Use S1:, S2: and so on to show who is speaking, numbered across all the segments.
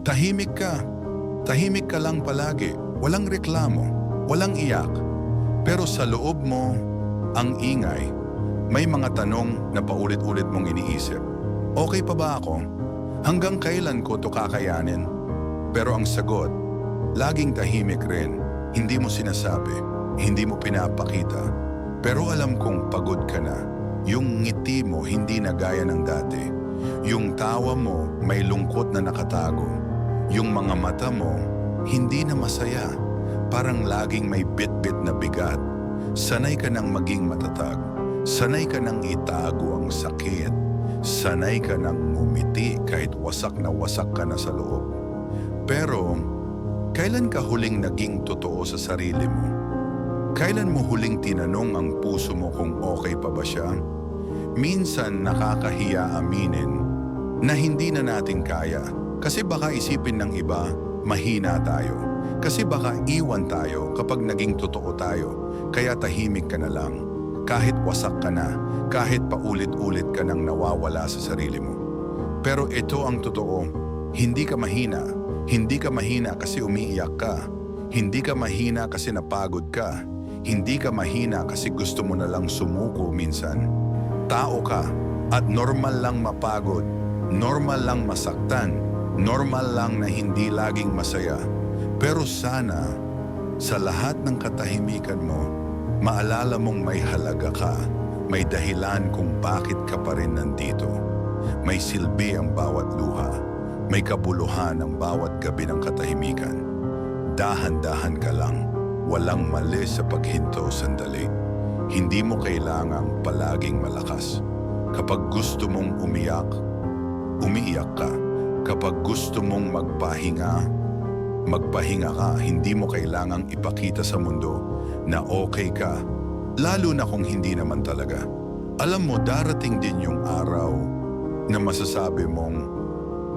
S1: Tahimik ka. Tahimik ka lang palagi. Walang reklamo, walang iyak. Pero sa loob mo, ang ingay. May mga tanong na paulit-ulit mong iniisip. Okay pa ba ako? Hanggang kailan ko to kakayanin? Pero ang sagot, laging tahimik rin. Hindi mo sinasabi, hindi mo pinapakita. Pero alam kong pagod ka na. Yung ngiti mo hindi na gaya ng dati. Yung tawa mo may lungkot na nakatago. Yung mga mata mo hindi na masaya. Parang laging may bit-bit na bigat. Sanay ka nang maging matatag. Sanay ka nang itago ang sakit. Sanay ka nang ngumiti kahit wasak ka na sa loob. Pero, kailan ka huling naging totoo sa sarili mo? Kailan mo huling tinanong ang puso mo kung okay pa ba siya? Minsan nakakahiya aminin na hindi na natin kaya kasi baka isipin ng iba, mahina tayo. Kasi baka iwan tayo kapag naging totoo tayo, kaya tahimik ka na lang. Kahit wasak ka na, kahit paulit-ulit ka nang nawawala sa sarili mo. Pero ito ang totoo, hindi ka mahina. Hindi ka mahina kasi umiiyak ka. Hindi ka mahina kasi napagod ka. Hindi ka mahina kasi gusto mo na lang sumuko minsan. Tao ka at normal lang mapagod, normal lang masaktan, normal lang na hindi laging masaya. Pero sana, sa lahat ng katahimikan mo, maalala mong may halaga ka, may dahilan kung bakit ka pa rin nandito. May silbi ang bawat luha, may kabuluhan ang bawat gabi ng katahimikan. Dahan-dahan ka lang, walang mali sa paghinto sandali. Hindi mo kailangang palaging malakas. Kapag gusto mong umiyak, umiiyak ka. Kapag gusto mong magpahinga ka, hindi mo kailangang ipakita sa mundo na okay ka, lalo na kung hindi naman talaga. Alam mo, darating din yung araw na masasabi mong,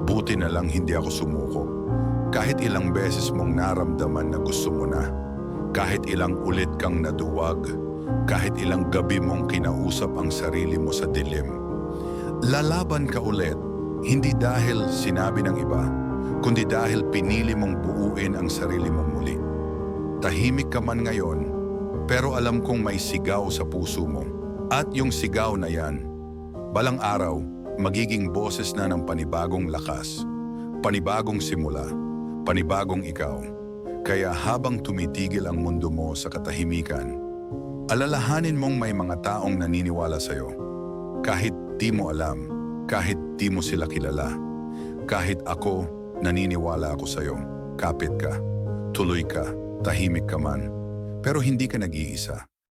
S1: buti na lang hindi ako sumuko. Kahit ilang beses mong naramdaman na gusto mo na, kahit ilang ulit kang naduwag, kahit ilang gabi mong kinausap ang sarili mo sa dilim. Lalaban ka ulit, hindi dahil sinabi ng iba, kundi dahil pinili mong buuin ang sarili mong muli. Tahimik ka man ngayon, pero alam kong may sigaw sa puso mo. At yung sigaw na yan, balang araw, magiging boses na ng panibagong lakas, panibagong simula, panibagong ikaw. Kaya habang tumitigil ang mundo mo sa katahimikan, alalahanin mong may mga taong naniniwala sa'yo. Kahit di mo alam, kahit di mo sila kilala, kahit ako, naniniwala ako sa'yo. Kapit ka, tuloy ka, tahimik ka man, pero hindi ka nag-iisa.